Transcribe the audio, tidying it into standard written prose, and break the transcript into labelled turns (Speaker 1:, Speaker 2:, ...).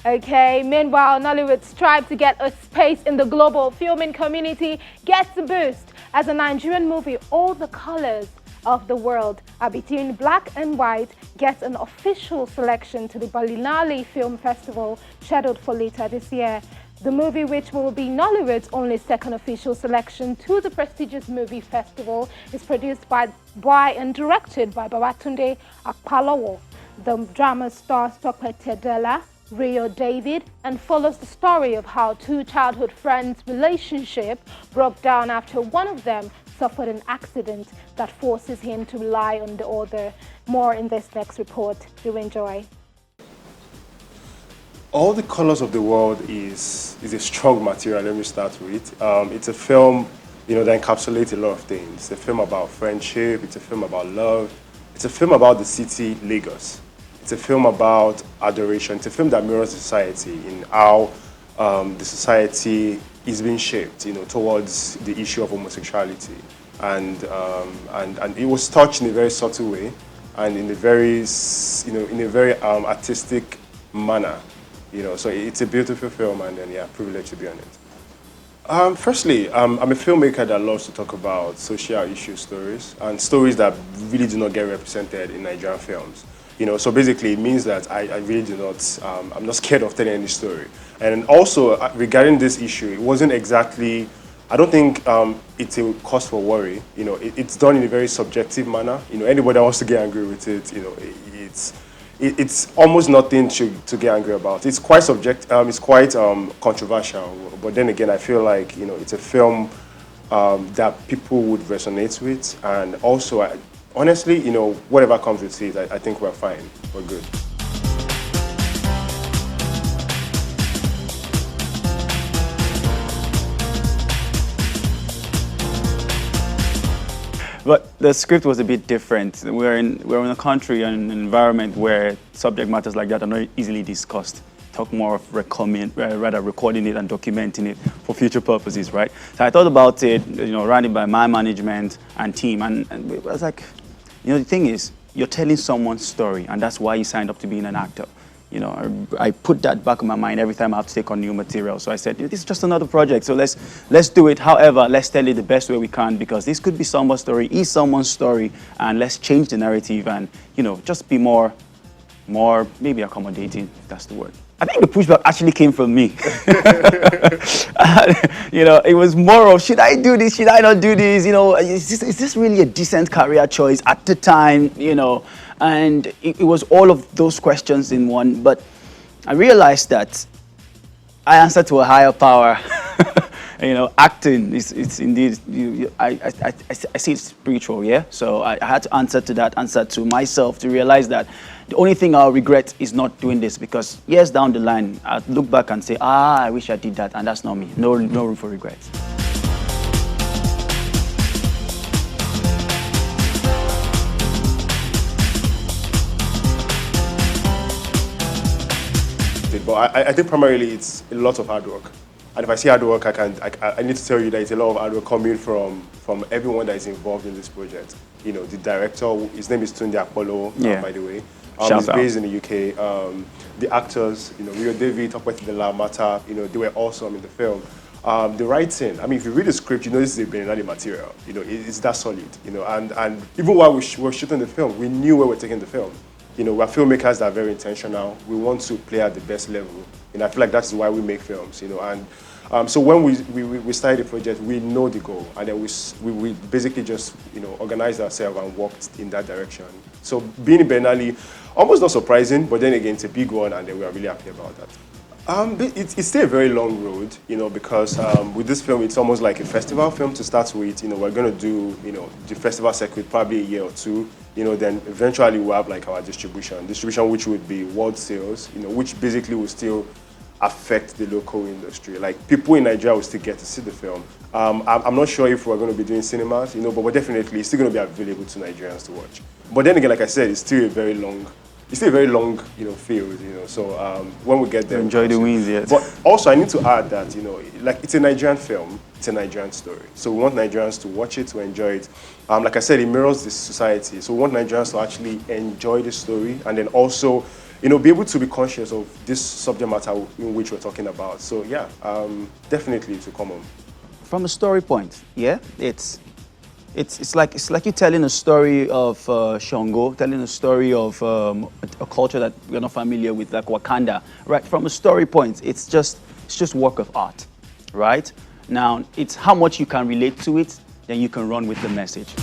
Speaker 1: Okay, meanwhile, Nollywood's strive to get a space in the global filming community gets a boost as a Nigerian movie, All the Colors of the World Are Between Black and White, gets an official selection to the Berlinale Film Festival scheduled for later this year. The movie, which will be Nollywood's only second official selection to the prestigious movie festival, is produced by and directed by Babatunde Akpalawo. The drama stars Tope Tedela, Rio David, and follows the story of how two childhood friends' relationship broke down after one of them suffered an accident that forces him to rely on the other. More in this next report. Do enjoy.
Speaker 2: All the Colors of the World is a strong material. Let me start with. It's a film, that encapsulates a lot of things. It's a film about friendship. It's a film about love. It's a film about the city, Lagos. It's a film about adoration. It's a film that mirrors society in how the society is being shaped, towards the issue of homosexuality, and it was touched in a very subtle way, and in a very, artistic manner, So it's a beautiful film, and then privileged to be on it. Firstly, I'm a filmmaker that loves to talk about social issue stories and stories that really do not get represented in Nigerian films. So basically it means that I really do not, I'm not scared of telling any story. And also regarding this issue, it wasn't exactly, I don't think it's a cause for worry. It's done in a very subjective manner. Anybody that wants to get angry with it, it's almost nothing to get angry about. It's quite it's quite controversial. But then again, I feel like, it's a film that people would resonate with. And also, honestly, whatever comes with it, I think we're fine. We're good.
Speaker 3: But the script was a bit different. We're in a country and an environment where subject matters like that are not easily discussed. Talk more of rather recording it and documenting it for future purposes, right? So I thought about it, ran it by my management and team, and I was like, the thing is, you're telling someone's story, and that's why you signed up to being an actor. I put that back in my mind every time I have to take on new material. So I said, this is just another project, so let's do it. However, let's tell it the best way we can, because this could be someone's story, is someone's story, and let's change the narrative and, just be more maybe accommodating, if that's the word. I think the pushback actually came from me. It was more of, should I do this? Should I not do this? Is this really a decent career choice at the time? And it was all of those questions in one. But I realized that I answer to a higher power. Acting it's indeed, I see it's spiritual, yeah? So I had to answer to myself to realize that the only thing I'll regret is not doing this, because years down the line, I'll look back and say, I wish I did that, and that's not me. No room for regrets.
Speaker 2: But I think primarily it's a lot of hard work. And if I see hard work, I need to tell you that it's a lot of hard work coming from everyone that is involved in this project. The director, his name is Tunde Akpolo, by the way. He's based in the UK. The actors, Rio David, Tope Tedela, Mata, they were awesome in the film. The writing, if you read the script, this is a Berlinale material. It's that solid. And even while we were shooting the film, we knew where we're taking the film. We're filmmakers that are very intentional. We want to play at the best level. And I feel like that's why we make films, And so when we started the project, we know the goal. And then we basically just, organized ourselves and worked in that direction. So being in Berlinale, almost not surprising, but then again, it's a big one, and then we are really happy about that. It's still a very long road, because with this film, it's almost like a festival film to start with. We're going to do, the festival circuit probably a year or two. Then eventually we'll have like our distribution, which would be world sales, which basically will still affect the local industry. Like people in Nigeria will still get to see the film. I'm not sure if we're going to be doing cinemas, but we're definitely, it's still going to be available to Nigerians to watch. But then again, like I said, it's still a very long field, So when we get there,
Speaker 3: enjoy the wins, yes.
Speaker 2: But also, I need to add that, like it's a Nigerian film, it's a Nigerian story. So we want Nigerians to watch it, to enjoy it. Like I said, it mirrors this society. So we want Nigerians to actually enjoy the story, and then also, be able to be conscious of this subject matter in which we're talking about. So yeah, definitely to come on.
Speaker 3: From a story point, yeah, it's like you telling a story of Shango, telling a story of a culture that we're not familiar with, like Wakanda, right? From a story point, it's just work of art, right? Now, it's how much you can relate to it, then you can run with the message.